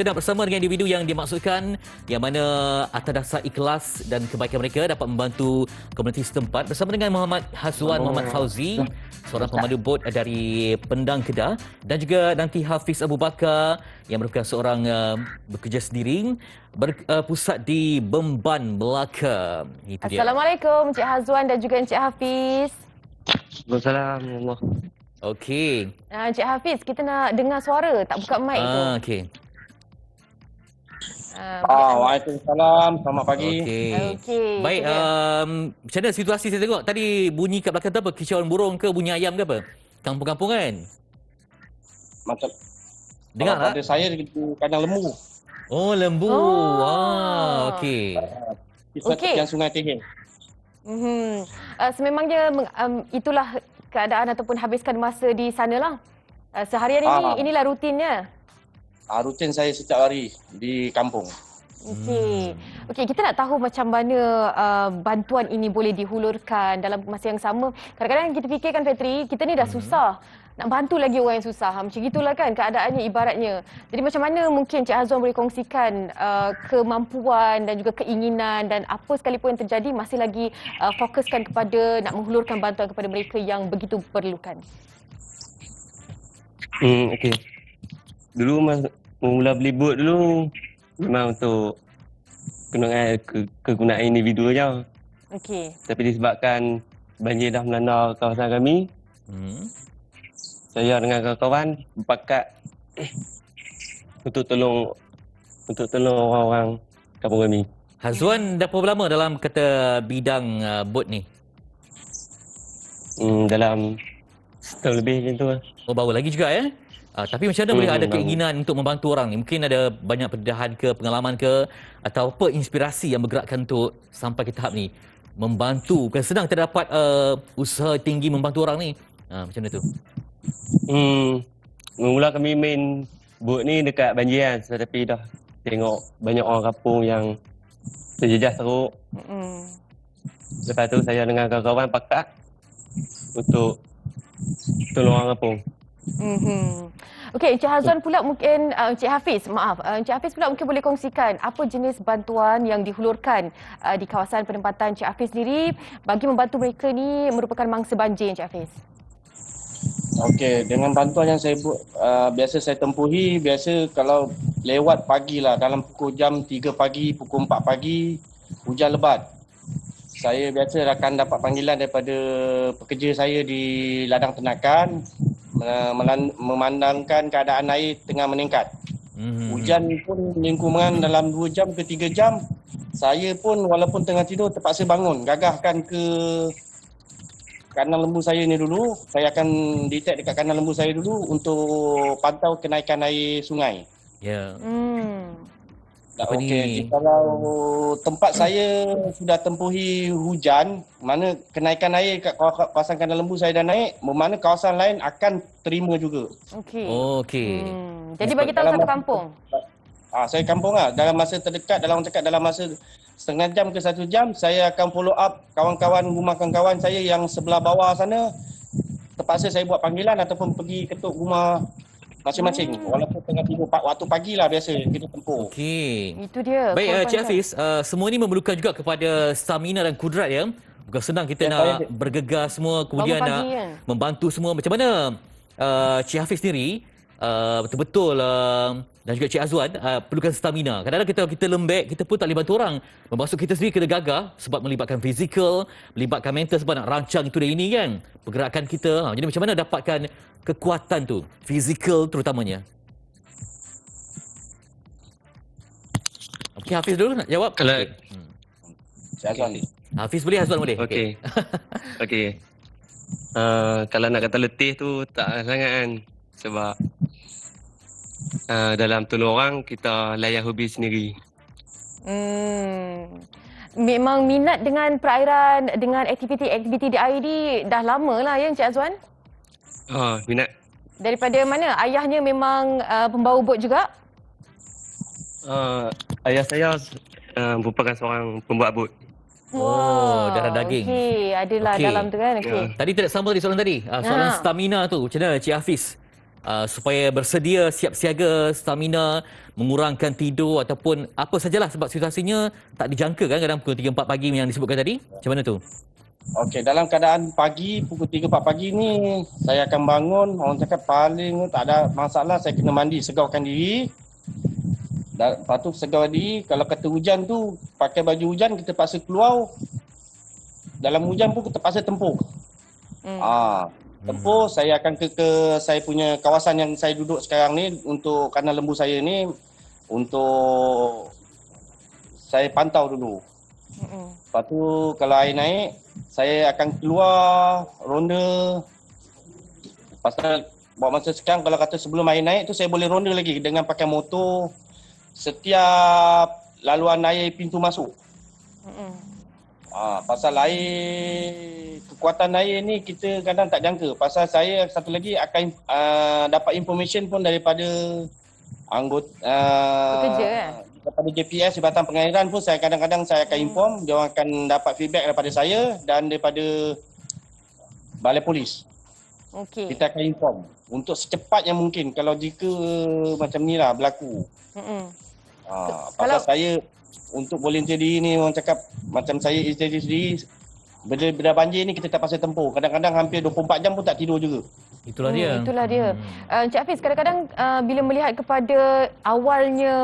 Kita bersama dengan individu yang dimaksudkan yang mana atas dasar ikhlas dan kebaikan mereka dapat membantu komuniti setempat bersama dengan Muhammad Hazwan Muhammad Fauzi, seorang pemandu bot dari Pendang Kedah, dan juga nanti Hafiz Abu Bakar yang merupakan seorang bekerja sendiri berpusat di Bemban, Melaka. Itu dia. Assalamualaikum Encik Hazwan dan juga Encik Hafiz. Waalaikumsalam. Okey. Encik Hafiz, kita nak dengar suara, tak buka mic tu. Okey. Waalaikumsalam. Selamat pagi. Okey. Baik, macam mana situasi saya tengok tadi bunyi kat belakang tu apa? Kicauan burung ke, bunyi ayam ke apa? Kampung-kampung kan? Macam Dengar tak? pada saya di kandang lembu. Oh, lembu. Oh. Okey. Di Okey. tepian Sungai Tehil. Sememangnya itulah keadaan ataupun habiskan masa di sana lah. Seharian ini, inilah rutinnya. Rutin saya setiap hari di kampung. Okey. Okey, kita nak tahu macam mana bantuan ini boleh dihulurkan dalam masa yang sama. Kadang-kadang kita fikirkan Fetri, kita ni dah susah. Nak bantu lagi orang yang susah. Macam gitulah kan keadaannya ibaratnya. Jadi macam mana mungkin Cik Hazwan boleh kongsikan kemampuan dan juga keinginan dan apa sekalipun yang terjadi masih lagi fokuskan kepada nak menghulurkan bantuan kepada mereka yang begitu perlukan. Okey. Dulu mula beli bot dulu memang untuk kegunaan individu saja. Okey. Tapi disebabkan banjir dah melanda kawasan kami, saya dengan kawan-kawan berpakat untuk tolong orang-orang kampung kami. Hazwan dah berapa lama dalam kata bidang bot ni? Dalam setahun lebih macam tu lah. Oh, baru lagi juga ya? Tapi macam mana boleh ada keinginan untuk membantu orang ni? Mungkin ada banyak pendedahan ke, pengalaman ke, atau apa inspirasi yang bergerakkan untuk sampai ke tahap ni? Membantu, bukan senang kita dapat usaha tinggi membantu orang ni. Macam mana tu? Mula kami main bot ni dekat banjir kan, tetapi dah tengok banyak orang kampung yang terjejas teruk. Lepas tu saya dengan kawan-kawan pakat untuk tolong orang kampung. Okey, Encik Hazwan pula mungkin, Encik Hafiz, maaf. Encik Hafiz pula mungkin boleh kongsikan apa jenis bantuan yang dihulurkan di kawasan penempatan Encik Hafiz sendiri bagi membantu mereka ni merupakan mangsa banjir, Encik Hafiz. Okey, dengan bantuan yang saya buat, biasa saya tempuhi, biasa kalau lewat pagi lah, dalam pukul jam 3 pagi, pukul 4 pagi, hujan lebat. Saya biasa akan dapat panggilan daripada pekerja saya di ladang ternakan, memandangkan keadaan air tengah meningkat. Hujan pun lingkungan dalam 2 jam ke 3 jam, saya pun walaupun tengah tidur terpaksa bangun, gagahkan ke kandang lembu saya ni dulu. Saya akan detect dekat kandang lembu saya dulu untuk pantau kenaikan air sungai. Ya. Okey, kalau tempat saya sudah tempuhi hujan, mana kenaikan air kat kawasan kandang lembu saya dah naik, bermakna kawasan lain akan terima juga. Okey. Okey. Jadi bagi tahu satu kampung. Saya kampung lah. Dalam masa terdekat, dalam masa setengah jam ke 1 jam, saya akan follow up rumah kawan-kawan saya yang sebelah bawah sana. Terpaksa saya buat panggilan ataupun pergi ketuk rumah masing-masing. Walaupun tengah tidur waktu pagi lah biasa kita tempuh. Okey. Itu dia. Baik, Cik Hafiz, semua ini memerlukan juga kepada stamina dan kudrat ya. Bukan senang kita nak bergegas semua, kemudian nak membantu semua. Macam mana Cik Hafiz sendiri betul-betul dan juga Cik Hazwan perlukan stamina. Kadang-kadang kita lembek, kita pun tak boleh bantu orang. Bermaksud kita sendiri kena gagah sebab melibatkan fizikal, melibatkan mental sebab nak rancang itu dan ini kan. Pergerakan kita. Jadi macam mana dapatkan kekuatan tu, fizikal terutamanya? Okey, Hafiz dulu nak jawab? Kalau Cik Hazwan ni. Hafiz boleh, Hazwan boleh? Okey. Okey. Kalau nak kata letih tu tak sangat kan. Sebab dalam tolong orang kita layan hobi sendiri. Memang minat dengan perairan, dengan aktiviti-aktiviti di air ni dah lama lah ya Encik Hazwan? Minat. Daripada mana? Ayahnya memang pembawa bot juga? Ayah saya merupakan seorang pembuat bot. Darah daging. Okey, adalah dalam tu kan. Okey. Tadi tidak sama tadi soalan tadi. Soalan stamina tu. Macam mana Cik Hafiz supaya bersedia siap siaga stamina, mengurangkan tidur ataupun apa sajalah sebab situasinya tak dijangka kan kadang pukul 3-4 pagi yang disebutkan tadi. Macam mana tu? Okey, dalam keadaan pagi, pukul 3-4 pagi ni, saya akan bangun, orang cakap paling tak ada masalah, saya kena mandi, segarkan diri. Dan lepas tu segar diri, kalau kata hujan tu, pakai baju hujan, kita paksa keluar. Dalam hujan pun kita paksa tempuh. Tempuh, saya akan ke saya punya kawasan yang saya duduk sekarang ni, untuk kandang lembu saya ni, untuk saya pantau dulu. Lepas tu kalau air naik, saya akan keluar ronda. Pasal buat masa sekarang, kalau kata sebelum air naik tu saya boleh ronda lagi dengan pakai motor setiap laluan air pintu masuk. Pasal air, kekuatan air ni kita kadang tak jangka. Pasal saya satu lagi akan dapat information pun daripada anggota Pekerja kan? daripada JPS, Jabatan Pengairan pun saya kadang-kadang saya akan inform, dia orang akan dapat feedback daripada saya dan daripada Balai Polis. Okey. Kita akan inform untuk secepatnya mungkin kalau jika macam ni lah berlaku. Pasal saya untuk volunteer diri ni, orang cakap macam saya isteri sendiri, bila banjir ni kita tak pasal tempuh. Kadang-kadang hampir 24 jam pun tak tidur juga. Itulah dia. Itulah dia. Encik Hafiz, kadang-kadang bila melihat kepada awalnya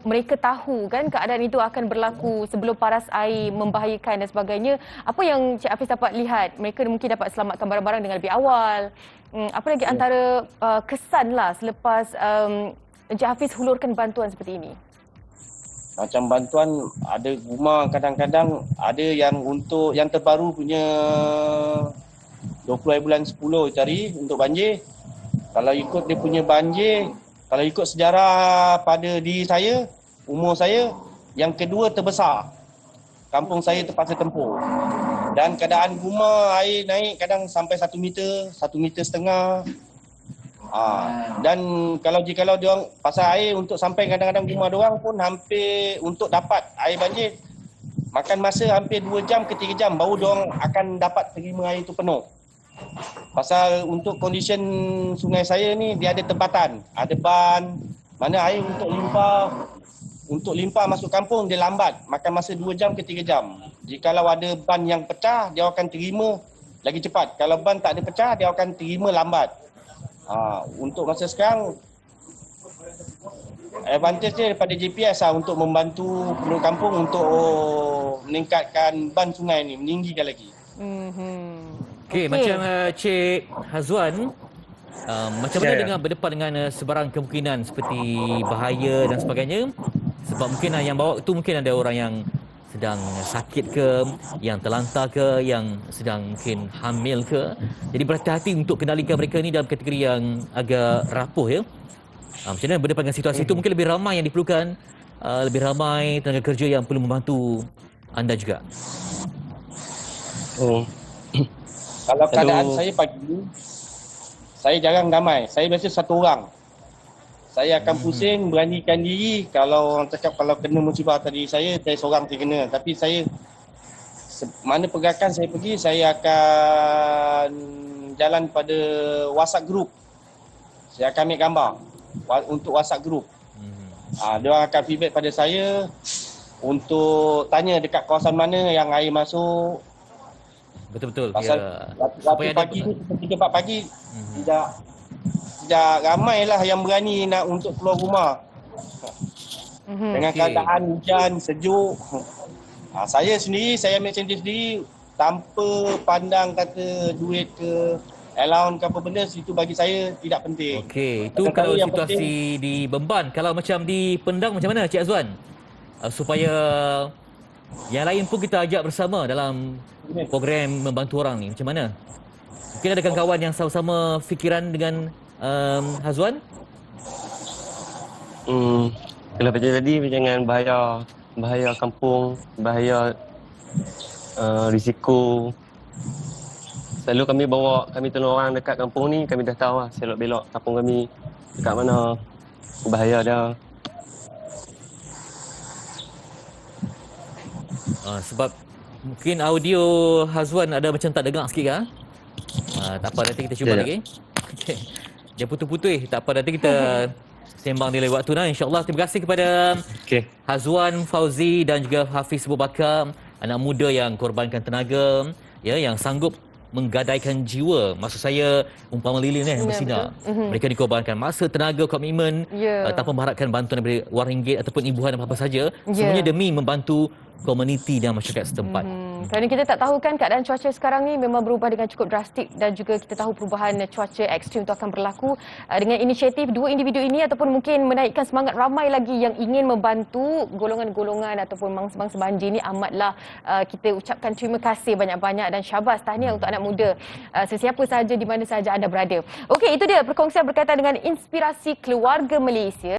mereka tahu kan keadaan itu akan berlaku sebelum paras air membahayakan dan sebagainya, apa yang Encik Hafiz dapat lihat? Mereka mungkin dapat selamatkan barang-barang dengan lebih awal. Apa lagi antara kesan lah selepas Encik Hafiz hulurkan bantuan seperti ini? Macam bantuan, ada rumah kadang-kadang ada yang untuk yang terbaru punya 20 hari bulan 10 cari untuk banjir. Kalau ikut dia punya banjir, kalau ikut sejarah pada diri saya, umur saya, yang kedua terbesar. Kampung saya terpaksa tempuh. Dan keadaan rumah air naik kadang sampai 1 meter, 1,5 meter. Dan kalau dia orang pasal air untuk sampai kadang-kadang rumah dia orang pun hampir untuk dapat air banjir makan masa hampir 2 jam ke 3 jam baru dia orang akan dapat terima air itu penuh. Pasal untuk kondisi sungai saya ni dia ada tempatan, ada ban, mana air untuk limpah masuk kampung dia lambat, makan masa 2 jam ke 3 jam. Jikalau ada ban yang pecah dia akan terima lagi cepat. Kalau ban tak ada pecah dia akan terima lambat. Untuk masa sekarang advantage dia daripada GPS untuk membantu penduduk kampung untuk meningkatkan ban sungai ni, meninggikan lagi. Okey, macam Cik Hazwan, macam mana dengan berdepan dengan sebarang kemungkinan seperti bahaya dan sebagainya? Sebab mungkin yang bawa tu mungkin ada orang yang sedang sakit ke, yang terlantar ke, yang sedang mungkin hamil ke. Jadi berhati-hati untuk kendalikan mereka ni dalam kategori yang agak rapuh ya. Macam mana berdepan dengan situasi itu? Mungkin lebih ramai yang diperlukan, lebih ramai tenaga kerja yang perlu membantu anda juga. Kalau keadaan saya pagi, saya jarang damai. Saya biasa satu orang. Saya akan pusing, beranikan diri. Kalau orang cakap kalau kena musibah tadi saya seorang terkena. Tapi saya, mana pergerakan saya pergi, saya akan jalan pada WhatsApp group. Saya akan ambil gambar untuk WhatsApp group. Dia orang akan feedback pada saya untuk tanya dekat kawasan mana yang air masuk. Betul-betul. Pasal waktu pagi ni, 3-4 pagi, tidak ramai lah yang berani nak untuk keluar rumah. Dengan keadaan hujan, sejuk. Saya sendiri, saya ambil sendiri sendiri tanpa pandang kata duit ke, allowance ke apa benda, itu bagi saya tidak penting. Okey, itu kalau situasi penting di Bemban. Kalau macam di Pendang macam mana Cik Azwan? Supaya yang lain pun kita ajak bersama dalam program membantu orang ni. Macam mana? Mungkin ada kawan yang sama-sama fikiran dengan Hazwan? Kalau macam tadi jangan bahaya kampung, bahaya risiko. Selalu kami tolong orang dekat kampung ni, kami dah tahu lah selok belok kampung kami dekat mana, bahaya dia. Sebab mungkin audio Hazwan ada macam tak dengar sikit kan? Tak apa, nanti kita cuba lagi. Okay. Dia putus-putus. Tak apa, nanti kita sembang di lain waktu. InsyaAllah. Terima kasih kepada Hazwan Fauzi dan juga Hafiz Abu Bakar, anak muda yang korbankan tenaga, ya, yang sanggup menggadaikan jiwa. Maksud saya umpama lilin bersinar. Mereka dikorbankan masa, tenaga, komitmen, tanpa mengharapkan bantuan daripada wang ringgit ataupun imbuhan apa-apa saja. Semuanya demi membantu komuniti dan masyarakat setempat. Kerana kita tak tahu kan keadaan cuaca sekarang ni memang berubah dengan cukup drastik, dan juga kita tahu perubahan cuaca ekstrim itu akan berlaku. Dengan inisiatif dua individu ini ataupun mungkin menaikkan semangat ramai lagi yang ingin membantu golongan-golongan ataupun mangsa-mangsa banjir ni, amatlah kita ucapkan terima kasih banyak-banyak dan syabas, tahniah untuk anak muda sesiapa sahaja di mana sahaja anda berada. Okey, itu dia perkongsian berkaitan dengan inspirasi keluarga Malaysia.